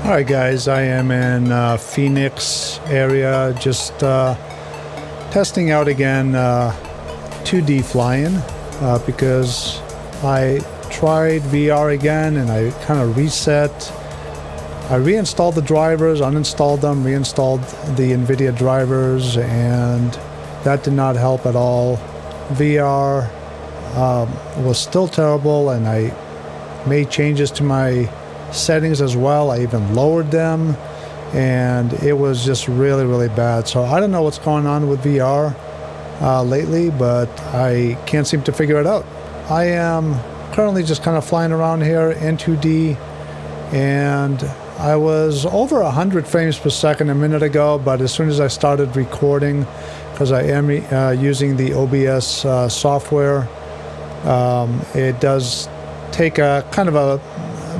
Alright guys, I am in Phoenix area, just testing out again 2D flying because I tried VR again and I kind of reset. I reinstalled the drivers, uninstalled them, reinstalled the NVIDIA drivers, and that did not help at all. VR was still terrible, and I made changes to my settings as well. I even lowered them, and it was just really bad. So I don't know what's going on with VR lately, but I can't seem to figure it out. I am currently just kind of flying around here in 2D, and I was over 100 frames per second a minute ago, but as soon as I started recording, because I am using the OBS software, it does take a kind of a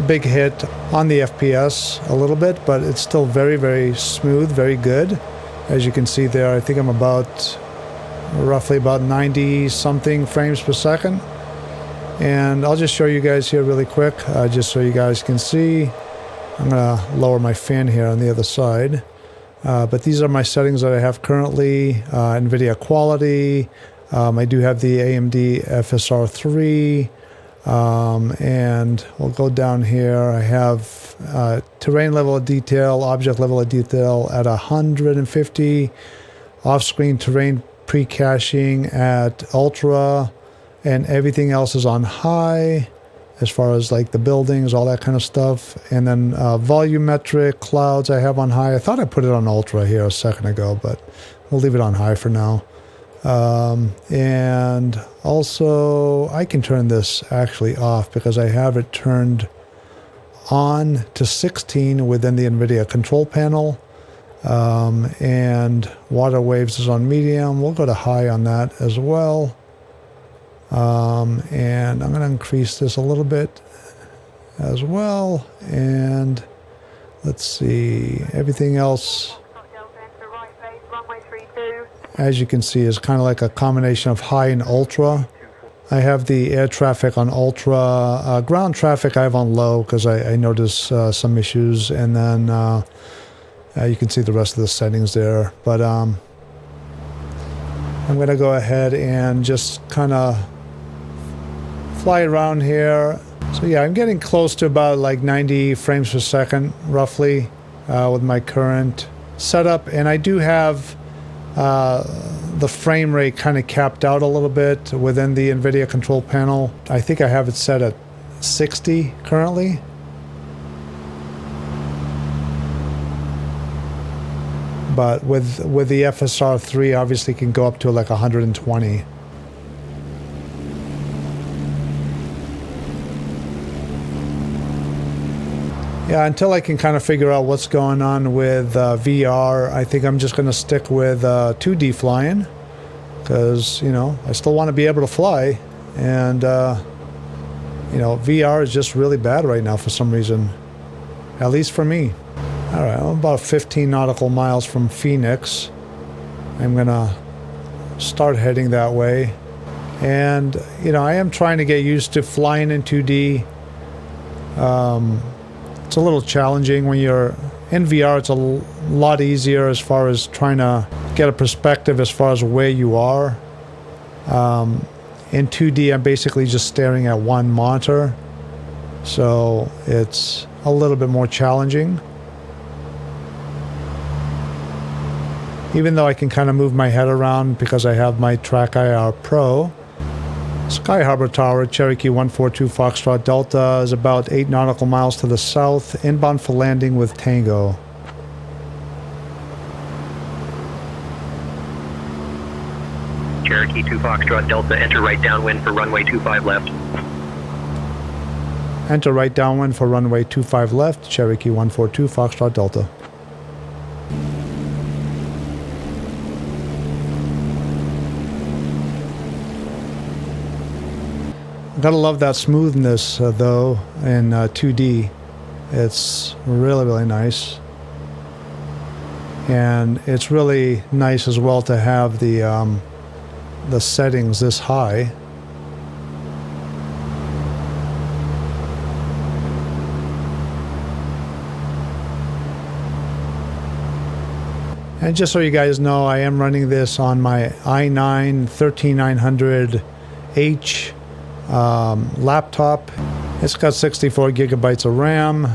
big hit on the FPS a little bit, but it's still very smooth, very good. As you can see there, I think I'm roughly about 90 something frames per second. And I'll just show you guys here really quick, just so you guys can see. I'm gonna lower my fan here on the other side. But these are my settings that I have currently. NVIDIA quality. I do have the AMD FSR 3. And we'll go down here. I have terrain level of detail, object level of detail at 150, off-screen terrain pre-caching at ultra, and everything else is on high as far as like the buildings, all that kind of stuff. And then volumetric clouds I have on high. I thought I put it on ultra here a second ago, but we'll leave it on high for now. And also I can turn this actually off because I have it turned on to 16 within the NVIDIA control panel. And water waves is on medium. We'll go to high on that as well. And I'm going to increase this a little bit as well. And let's see, everything else, as you can see, is kind of like a combination of high and ultra. I have the air traffic on ultra. Ground traffic I have on low because I noticed some issues. And then you can see the rest of the settings there. But I'm going to go ahead and just kind of fly around here. So yeah, I'm getting close to about like 90 frames per second roughly with my current setup. And I do have the frame rate kind of capped out a little bit within the NVIDIA control panel. I think I have it set at 60 currently. But with the FSR 3, obviously can go up to like 120. Yeah, until I can kind of figure out what's going on with VR, I think I'm just going to stick with 2D flying. Because, you know, I still want to be able to fly. And, you know, VR is just really bad right now for some reason. At least for me. Alright, I'm about 15 nautical miles from Phoenix. I'm going to start heading that way. And, you know, I am trying to get used to flying in 2D. It's a little challenging when you're in VR. It's a lot easier as far as trying to get a perspective as far as where you are. In 2D, I'm basically just staring at one monitor. So it's a little bit more challenging. Even though I can kind of move my head around because I have my Track IR Pro. Sky Harbor Tower, Cherokee 142 Foxtrot Delta is about 8 nautical miles to the south, inbound for landing with Tango. Cherokee 2 Foxtrot Delta, enter right downwind for runway 25 left. Enter right downwind for runway 25 left, Cherokee 142 Foxtrot Delta. Gotta love that smoothness though in 2D. It's really nice. And it's really nice as well to have the settings this high. And just so you guys know, I am running this on my i9 13900H laptop. It's got 64 gigabytes of RAM,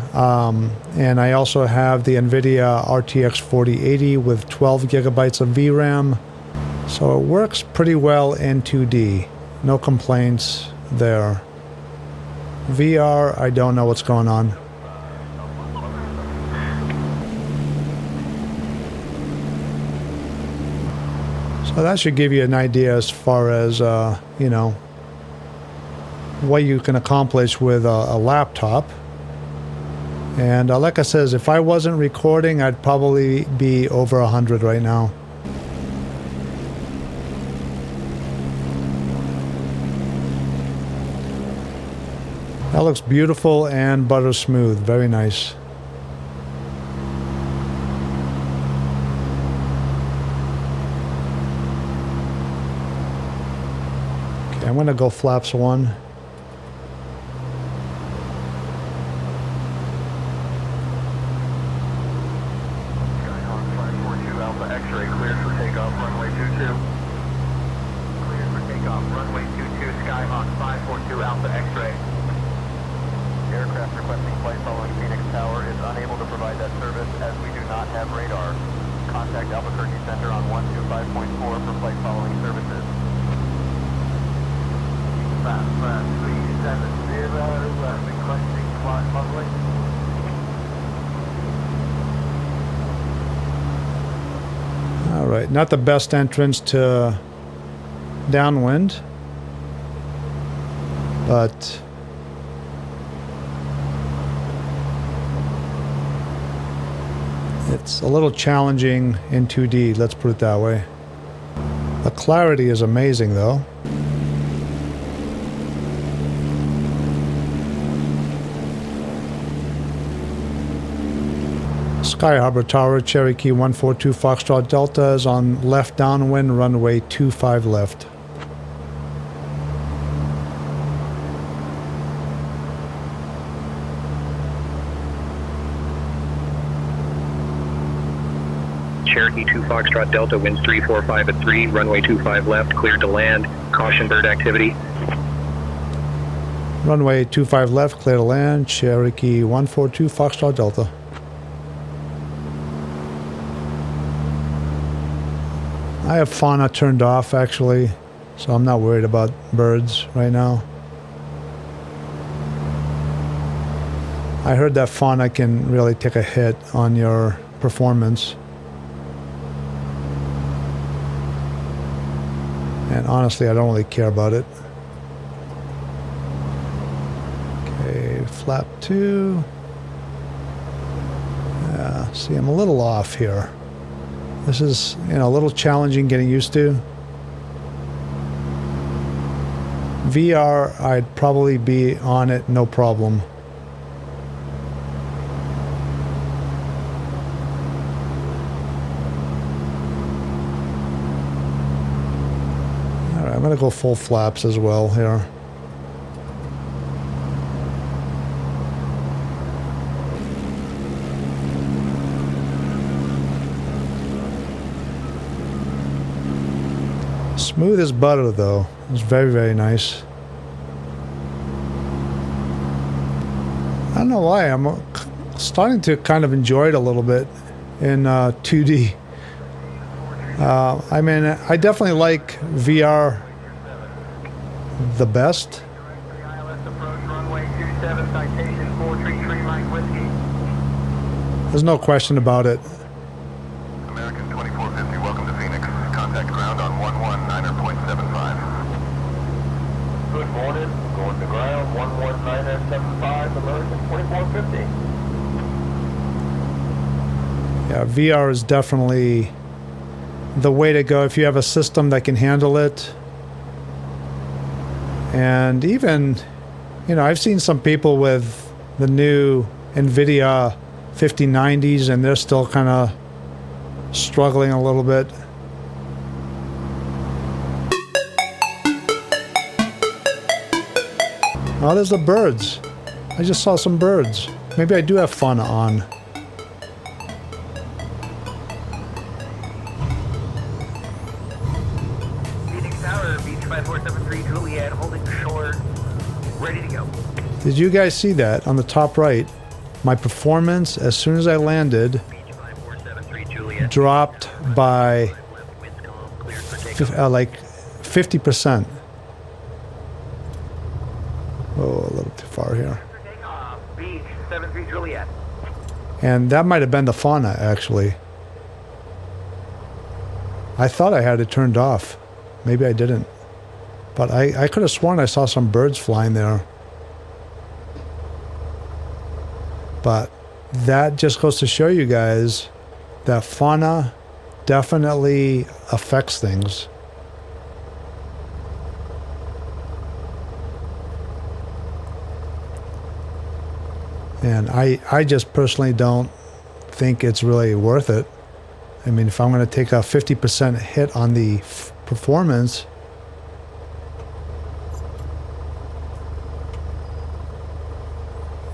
and I also have the NVIDIA RTX 4080 with 12 gigabytes of VRAM. So it works pretty well in 2D. No complaints there. VR, I don't know what's going on. So that should give you an idea as far as, you know, what you can accomplish with a laptop. And like I said, if I wasn't recording, I'd probably be over 100 right now. That looks beautiful and butter smooth. Very nice. Okay, I'm gonna go flaps 1. Alright, not the best entrance to downwind, but it's a little challenging in 2D, let's put it that way. The clarity is amazing though. Sky Harbor Tower, Cherokee 142 Foxtrot Delta is on left downwind, runway 25 left. Cherokee 2 Foxtrot Delta, winds 345 at 3, runway 25 left, cleared to land, caution bird activity. Runway 25 left, clear to land, Cherokee 142 Foxtrot Delta. I have Fauna turned off actually, so I'm not worried about birds right now. I heard that Fauna can really take a hit on your performance. And honestly, I don't really care about it. Okay, flap 2. Yeah, see, I'm a little off here. This is, you know, a little challenging getting used to. VR, I'd probably be on it, no problem. Alright, I'm gonna go full flaps as well here. Smooth as butter though. It's very, very nice. I don't know why, I'm starting to kind of enjoy it a little bit in 2D. I mean, I definitely like VR the best. There's no question about it. American 2450, welcome to Phoenix. Contact ground on 119.75. Good morning, going to ground 119.75, American 2450. Yeah, VR is definitely the way to go if you have a system that can handle it. And even, you know, I've seen some people with the new NVIDIA 5090s and they're still kind of struggling a little bit. Oh, there's the birds. I just saw some birds. Maybe I do have Fauna on. 5473 Juliet, holding short, ready to go. Did you guys see that on the top right? My performance as soon as I landed dropped by like 50%. Oh, a little too far here. Beach 73 Juliet. And that might have been the Fauna, actually. I thought I had it turned off. Maybe I didn't. But I could have sworn I saw some birds flying there. But that just goes to show you guys that Fauna definitely affects things. And I just personally don't think it's really worth it. I mean, if I'm going to take a 50% hit on the performance,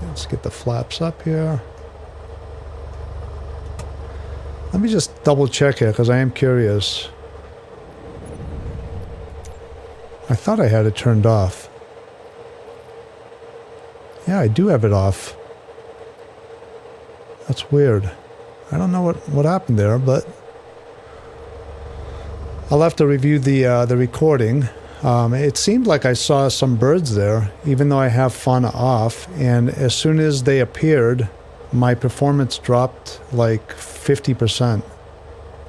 let's get the flaps up here. Let me just double check here because I am curious. I thought I had it turned off. Yeah, I do have it off. That's weird. I don't know what happened there, but I'll have to review the recording. It seemed like I saw some birds there, even though I have Fauna off. And as soon as they appeared, my performance dropped like 50%,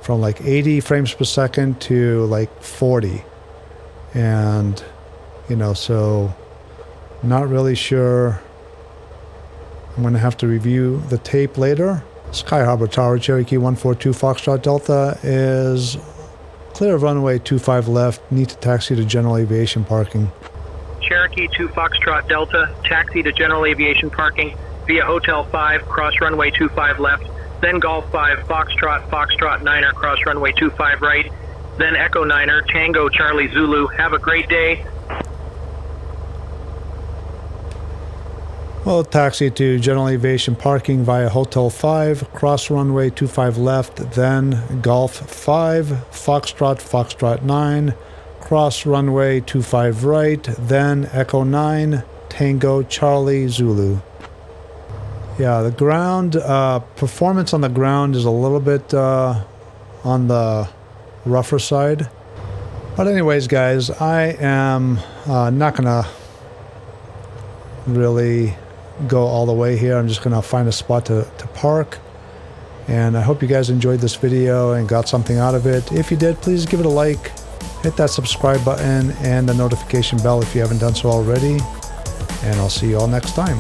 from like 80 frames per second to like 40. And, you know, so not really sure. I'm going to have to review the tape later. Sky Harbor Tower, Cherokee 142 Foxtrot Delta is clear of runway 25 left. Need to taxi to General Aviation parking. Cherokee 2 Foxtrot Delta, taxi to General Aviation parking via Hotel 5, cross runway 25 left, then Golf 5, Foxtrot Niner, cross runway 25 right, then Echo Niner, Tango Charlie Zulu. Have a great day. Well, taxi to General Aviation parking via Hotel 5, cross runway 25 left, then Golf 5, Foxtrot 9, cross runway 25 right, then Echo 9, Tango Charlie Zulu. Yeah, the ground, performance on the ground is a little bit on the rougher side. But anyways, guys, I am not gonna really go all the way here. I'm just gonna find a spot to park, and I hope you guys enjoyed this video and got something out of it. If you did, please give it a like, hit that subscribe button and the notification bell if you haven't done so already, and I'll see you all next time.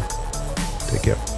Take care.